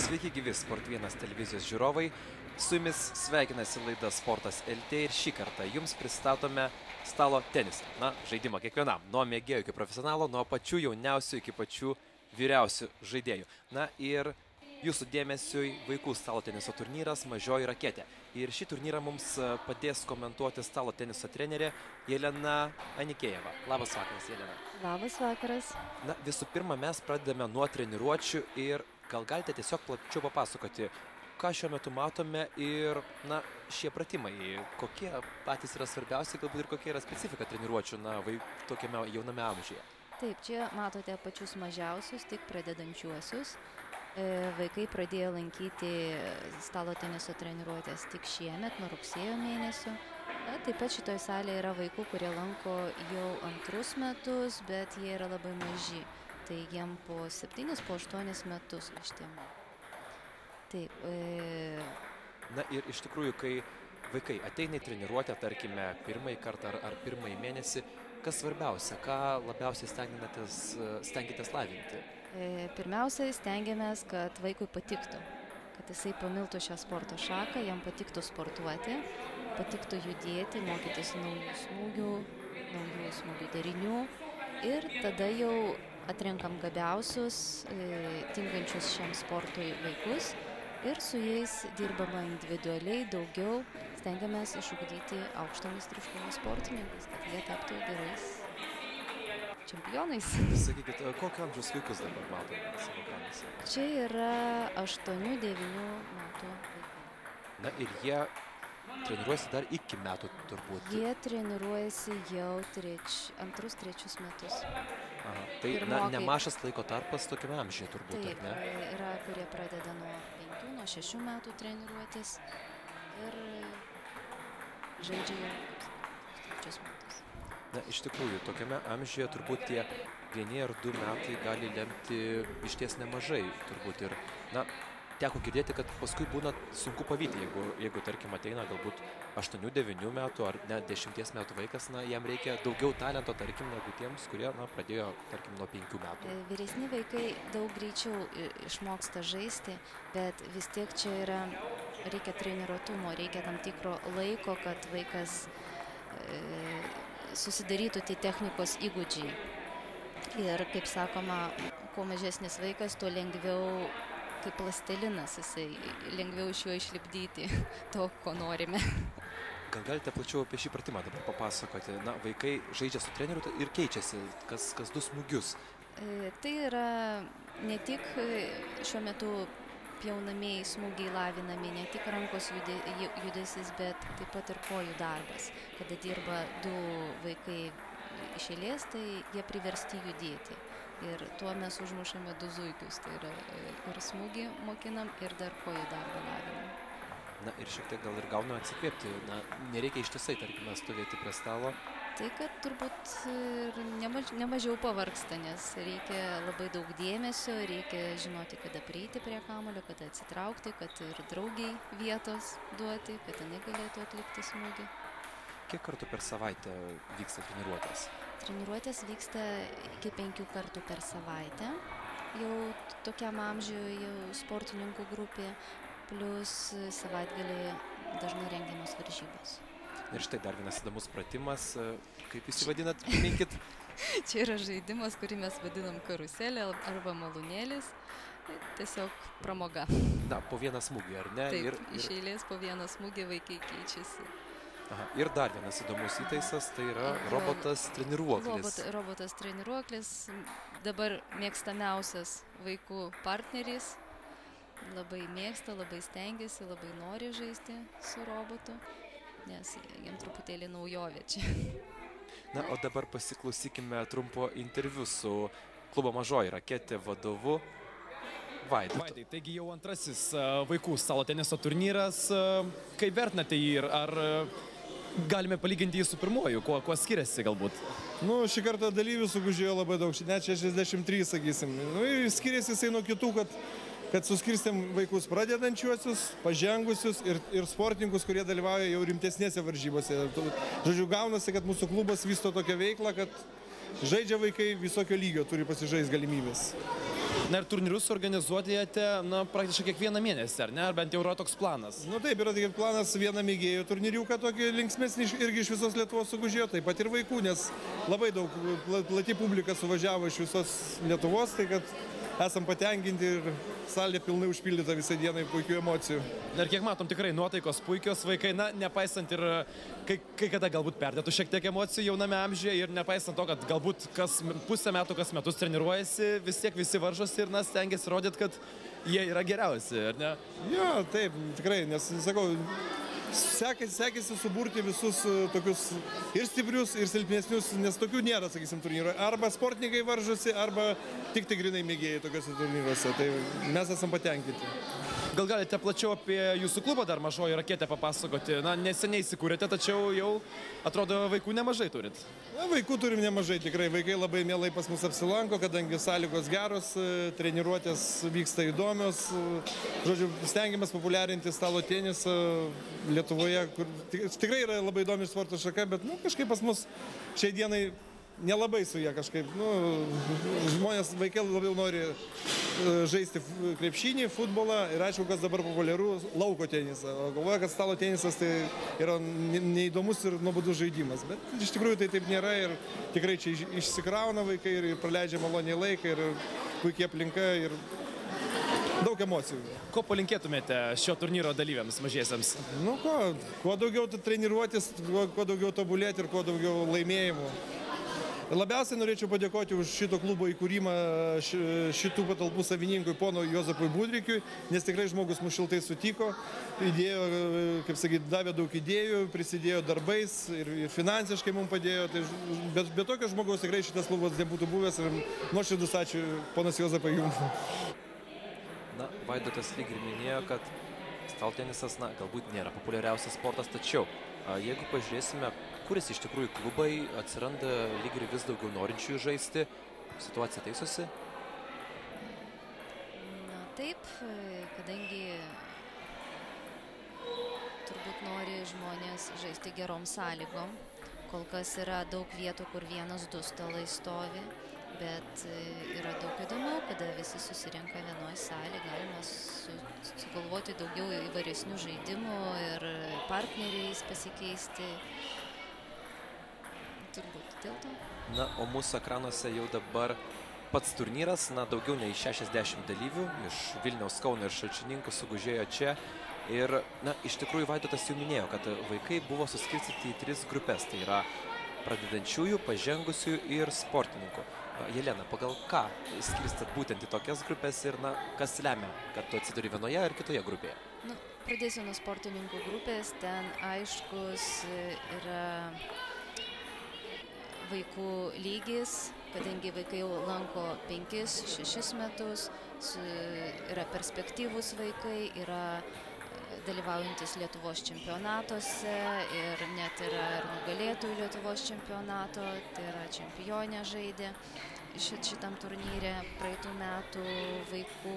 Sveiki gyvi Sport1 televizijos žiūrovai. Su jumis sveikinasi laida Sportas LT ir šį kartą jums pristatome stalo tenisą. Na, žaidimą kiekvienam, nuo mėgėjų iki profesionalo, nuo pačių jauniausių iki pačių vyriausių žaidėjų. Na ir jūsų dėmesiui vaikų stalo teniso turnyras Mažoji raketė. Ir šį turnyrą mums padės komentuoti stalo teniso trenerė Jelena Anikėjeva. Labas vakaras, Jelena. Labas vakaras. Na, visų pirma, mes pradedame nuo treniruočių ir gal galite tiesiog plačiau papasakoti, ką šiuo metu matome ir, na, šie pratimai, kokie patys yra svarbiausi, galbūt ir kokia yra specifika treniruočių, na, tokiame jauname amžiuje. Taip, čia matote pačius mažiausius, tik pradedančiuosius. Vaikai pradėjo lankyti stalo teniso treniruotės tik šiemet, nuo rugsėjo mėnesio. Taip pat šitoje salėje yra vaikų, kurie lanko jau antrus metus, bet jie yra labai maži. Tai jiem po 7, po 8 metus šitiem. Taip. Na ir iš tikrųjų, kai vaikai ateina į treniruotę, tarkime, pirmąjį kartą ar pirmąjį mėnesį, kas svarbiausia, ką labiausiai stengiatės lavinti? Pirmiausiai stengiamės, kad vaikui patiktų, kad jisai pamiltų šią sporto šaką, jam patiktų sportuoti, patiktų judėti, mokytis naujų smūgių derinių ir tada jau atrenkam gabiausius, tinkančius šiam sportui vaikus ir su jais dirbama individualiai, daugiau stengiamės išugdyti aukšto meistriškumo sportininkus, kad jie taptų gerais čempionais. Sakykit, kokio amžiaus vaikus dabar matome savo kamuose? Čia yra 8-9 metų vaikai. Na ir jie treniruojasi dar iki metų turbūt. Jie treniruojasi jau 2-3 metus. Aha, tai nemažas laiko tarpas tokiame amžiuje turbūt, taip, ar ne? Taip, yra, kurie pradeda nuo 5, nuo 6 metų treniruotis ir žaidžia jau 3 metus. Na, iš tikrųjų, tokiame amžiuje turbūt tie 1 ar 2 metai gali lemti išties nemažai turbūt ir, na, teko girdėti, kad paskui būna sunku pavyti, jeigu tarkim ateina galbūt 8-9 metų ar net 10 metų vaikas, na, jam reikia daugiau talento, tarkim, negu tiems, kurie, na, pradėjo, tarkim, nuo 5 metų. Vyresni vaikai daug greičiau išmoksta žaisti, bet vis tiek čia reikia treniruotumo, reikia tam tikro laiko, kad vaikas susidarytų tie technikos įgūdžiai. Ir, kaip sakoma, kuo mažesnis vaikas, tuo lengviau kaip plastilinas, jisai lengviau iš jo išlipdyti to, ko norime. Gal galite plačiau apie šį pratimą dabar papasakoti? Na, vaikai žaidžia su treneriu ir keičiasi kas 2 smūgius. Tai yra ne tik šiuo metu pjaunamieji smūgiai lavinami, ne tik rankos judesys, bet taip pat ir kojų darbas. Kada dirba 2 vaikai iš eilės, tai jie priversti judėti. Ir tuo mes užmušame 2 zuikius, tai yra ir smūgį mokinam, ir dar kojų darbą lavinam. Na ir šiek tiek gal ir gauna atsikvėpti, na, nereikia ištisai, tarkime, stovėti prie stalo. Tai, kad turbūt ir nemažiau pavargsta, nes reikia labai daug dėmesio, reikia žinoti, kada prieiti prie kamuolio, kada atsitraukti, kad ir draugiai vietos duoti, kad jinai galėtų atlikti smūgį. Kiek kartų per savaitę vyksta treniruotės? Treniruotės vyksta iki 5 kartų per savaitę. Jau tokiam amžiui jau sportininkų grupė, plus savaitgalį dažnai rengiamos varžybos. Ir štai dar vienas įdomus pratimas. Kaip jūs jį vadinat, priminkit? Čia yra žaidimas, kurį mes vadinam karuselė arba malūnėlis. Tiesiog pramoga. Na, po 1 smūgį, ar ne? Taip, iš eilės po 1 smūgį vaikai keičiasi. Aha, ir dar vienas įdomus įtaisas, tai yra robotas treniruoklis. Robotas treniruoklis, dabar mėgstamiausias vaikų partneris. Labai mėgsta, labai stengiasi, labai nori žaisti su robotu, nes jam truputėlį naujovė čia. Na, o dabar pasiklausykime trumpo interviu su klubo Mažoji raketė vadovu Vaidotu. Vaidai, taigi jau antrasis vaikų stalo teniso turnyras. Kaip vertinate jį ir ar galime palyginti jį su pirmuoju? Kuo skiriasi galbūt? Nu, šį kartą dalyvių sugužėjo labai daug, net 63, sakysim. Nu, ir skiriasi jisai nuo kitų, kad suskirstėm vaikus pradedančiuosius, pažengusius ir sportininkus, kurie dalyvauja jau rimtesnėse varžybose. Žodžiu, gaunasi, kad mūsų klubas vysto tokią veiklą, kad žaidžia vaikai visokio lygio, turi pasižaisti galimybės. Na ir turnyrus organizuojate, na, praktiškai kiekvieną mėnesį, ar ne? Ar bent jau yra toks planas? Nu taip, yra tik planas vieną mėgėjų turnyriuką tokį linksmesnį irgi iš visos Lietuvos sugužėjo, taip pat ir vaikų, nes labai daug plati publika suvažiavo iš visos Lietuvos, tai kad esam patenkinti ir salė pilnai užpildyta visą dieną, puikių emocijų. Ir kiek matom, tikrai nuotaikos puikios vaikai, na, nepaisant ir kai kada galbūt perdėtų šiek tiek emocijų jauname amžiuje ir nepaisant to, kad galbūt kas pusę metų, kas metus treniruojasi, vis tiek visi varžosi ir, na, stengiasi rodyti, kad jie yra geriausi, ar ne? Jo, taip, tikrai, nes, sakau, sekėsi suburti visus tokius ir stiprius, ir silpnesnius, nes tokių nėra, sakysim, turnyro. Arba sportininkai varžosi, arba tik grinai mėgėjai tokiuose turnyruose. Tai mes esam patenkinti. Gal galite plačiau apie jūsų klubą dar Mažoji Raketė papasakoti? Na, neseniai įsikūrėte, tačiau jau atrodo vaikų nemažai turit. Na, vaikų turim nemažai, tikrai. Vaikai labai mielai pas mus apsilanko, kadangi sąlygos geros, treniruotės vyksta įdomios. Žodžiu, stengiamės populiarinti stalo tenisą Lietuvoje, kur tikrai yra labai įdomi sporto šaka, bet kažkaip pas mus šiai dienai nelabai su jie kažkaip. Žmonės, vaikai labiau nori žaisti krepšinį, futbolą ir aišku, kas dabar populiaru, lauko tenisą. O galvoja, kad stalo tenisas tai yra neįdomus ir nuobodus žaidimas. Bet iš tikrųjų tai taip nėra ir tikrai čia išsikrauna vaikai ir praleidžia maloniai laiką ir puikiai aplinka ir daug emocijų. Ko palinkėtumėte šio turnyro dalyviams mažiesiams? Kuo daugiau treniruotis, kuo daugiau tobulėti ir kuo daugiau laimėjimų. Labiausiai norėčiau padėkoti už šito klubo įkūrimą šitų patalpų savininkui, pono Juozapui Budrikiui, nes tikrai žmogus mus šiltai sutiko, įdėjo, kaip sakyti, davė daug idėjų, prisidėjo darbais ir finansiškai mums padėjo. Tai be tokio žmogaus tikrai šitas klubas nebūtų buvęs ir nuoširdus ačiū, ponas Juozapai, jums. Na, Vaidotas lyg ir minėjo, kad stalo tenisas, galbūt nėra populiariausias sportas, tačiau jeigu pažiūrėsime, kuris iš tikrųjų klubai atsiranda lyg ir vis daugiau norinčiųjų žaisti, situacija teisosi? Na taip, kadangi turbūt nori žmonės žaisti gerom sąlygom. Kol kas yra daug vietų, kur 1-2 stalai stovi, bet yra daug įdomiau, kada visi susirenka vienoje salėje, galima sugalvoti daugiau įvairesnių žaidimų ir partneriais pasikeisti. Turbūt dėl to. Na, o mūsų ekranuose jau dabar pats turnyras, daugiau nei 60 dalyvių iš Vilniaus, Kauno ir Šalčininkų sugužėjo čia. Ir, iš tikrųjų, Vaidotas jau minėjo, kad vaikai buvo suskirstyti į 3 grupės. Tai yra pradedančiųjų, pažengusiųjų ir sportininkų. Jelena, pagal ką skirstat būtent į tokias grupės ir, kas lemia, kad tu atsiduri vienoje ar kitoje grupėje? Pradėsiu nuo sportininkų grupės. Ten aiškus yra vaikų lygis, kadangi vaikai jau lanko 5-6 metus, yra perspektyvūs vaikai, yra dalyvaujantis Lietuvos čempionatuose ir net yra ir nugalėtojų Lietuvos čempionato, tai yra čempionė žaidė šitam turnyre. Praeitų metų vaikų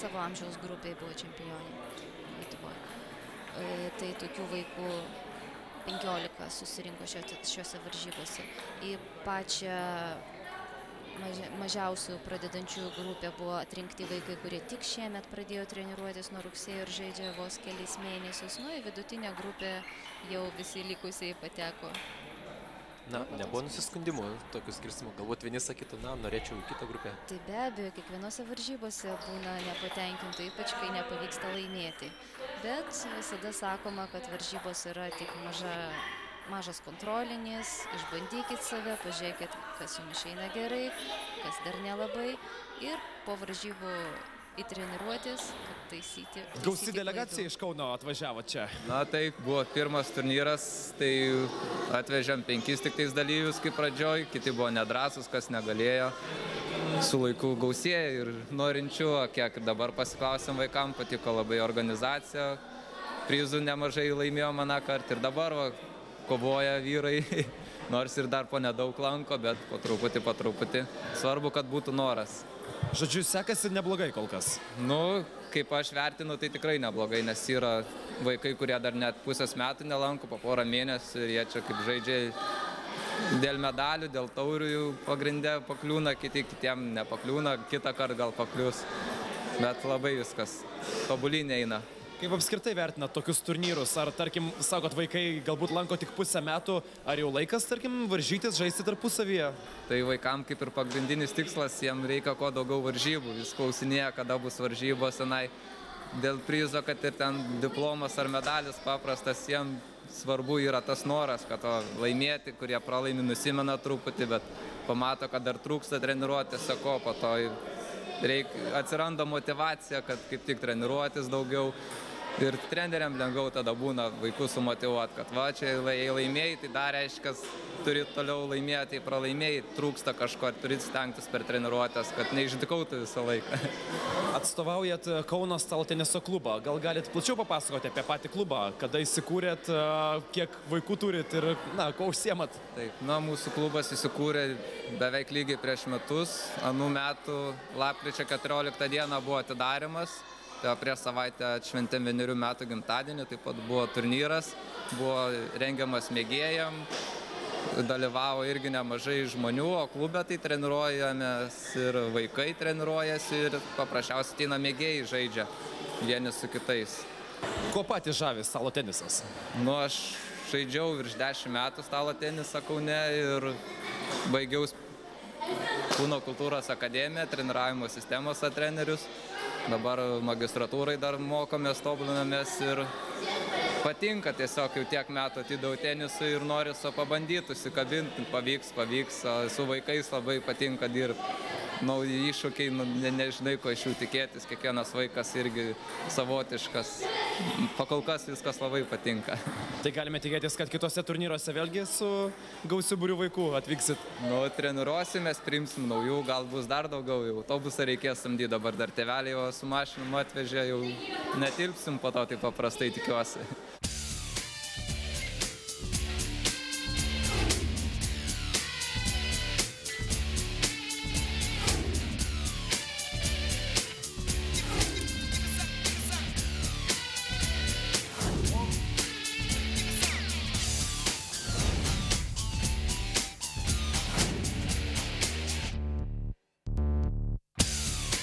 savo amžiaus grupėje buvo čempionė Lietuvoje. Tai tokių vaikų 15 susirinko šiuose varžybose. Į pačią mažiausių pradedančiųjų grupę buvo atrinkti vaikai, kurie tik šiemet pradėjo treniruotis nuo rugsėjo ir žaidžia vos keliais mėnesius. Į vidutinę grupę jau visi likusiai pateko. Nebuvo nusiskundimų tokių skirstimų. Galbūt vieni sakytų, norėčiau į kitą grupę. Tai be abejo, kiekvienose varžybose būna nepatenkintų, ypač kai nepavyksta laimėti. Bet visada sakoma, kad varžybos yra tik mažas kontrolinis, išbandykit save, pažiūrėkit, kas jums išeina gerai, kas dar nelabai. Ir po varžybų įtreniruotis, taisyti. Gausi delegacija iš Kauno atvažiavo čia. Tai buvo pirmas turnyras, tai atvežėm 5 tik tais dalyvius kaip pradžioj, kiti buvo nedrąsus, kas negalėjo. Su laiku gausėja ir norinčių, kiek dabar pasiklausėm vaikam, patiko labai organizacija, prizų nemažai laimėjom aną kartą ir dabar kovoja vyrai, nors ir dar po nedaug lanko, bet po truputį. Svarbu, kad būtų noras. Žodžiu, sekasi neblogai kol kas. Kaip aš vertinu, tai tikrai neblogai, nes yra vaikai, kurie dar net pusės metų nelanko, po porą mėnesių ir jie čia kaip žaidžia dėl medalių, dėl taurių pagrindė pakliūna, kitiem nepakliūna, kitą kartą gal paklius, bet labai viskas tobulyn eina. Kaip apskritai vertinat tokius turnyrus? Ar, tarkim, sakot, vaikai galbūt lanko tik pusę metų, ar jau laikas, tarkim, varžytis, žaisti tarpusavyje? Tai vaikam kaip ir pagrindinis tikslas, jiem reikia kuo daugiau varžybų. Vis klausinėja, kada bus varžybos, senai. Dėl prizo, kad ir ten diplomas ar medalis paprastas, jiem svarbu yra tas noras, kad to laimėti, kurie pralaimi nusimena truputį, bet pamato, kad dar trūksta treniruotės, sako, po to atsiranda motivacija, kad kaip tik treniruotis daugiau. Ir treneriam lengviau tada būna vaikus sumotyvuoti, kad va, čia jei laimėjai, tai dar reiškia, turi toliau laimėti, jei pralaimėjai, trūksta kažko, turi stengtis per treniruotės, kad neišdykautų visą laiką. Atstovaujat Kauno stalo teniso klubą. Gal galit plačiau papasakoti apie patį klubą, kada įsikūrėt, kiek vaikų turit ir, na, kuo užsiemat? Taip, mūsų klubas įsikūrė beveik lygiai prieš metus. Anų metų lapkričio 14 dieną buvo atidarimas. Tai prieš savaitę atšventėm 1 metų gimtadienį, taip pat buvo turnyras, buvo rengiamas mėgėjam, dalyvavo irgi nemažai žmonių, o klube tai treniruojamės ir vaikai treniruojasi ir paprasčiausiai ateina mėgėjai žaidžia vieni su kitais. Kuo patys žavi stalo tenisas? Aš žaidžiau virš 10 metų stalo tenisą Kaune ir baigiau Kūno kultūros akademiją, treniravimo sistemos trenerius. Dabar magistratūrai dar mokomės, tobulinamės ir patinka tiesiog, jau tiek metų atidaviau tenisui ir noriu pabandyti, užsikabinti, pavyks, su vaikais labai patinka dirbti. Nauji iššūkiai, nežinai, ko iš jų tikėtis, kiekvienas vaikas irgi savotiškas, pakol kas viskas labai patinka. Tai galime tikėtis, kad kitose turnyruose vėlgi su gausiu būriu vaikų atvyksit? Treniruosimės, priimsim naujų, gal bus dar daugiau, jau autobusą reikės samdyti, dabar dar tėveliai su mašinom atvežė, jau netilpsim po to, tai paprastai tikiuosi.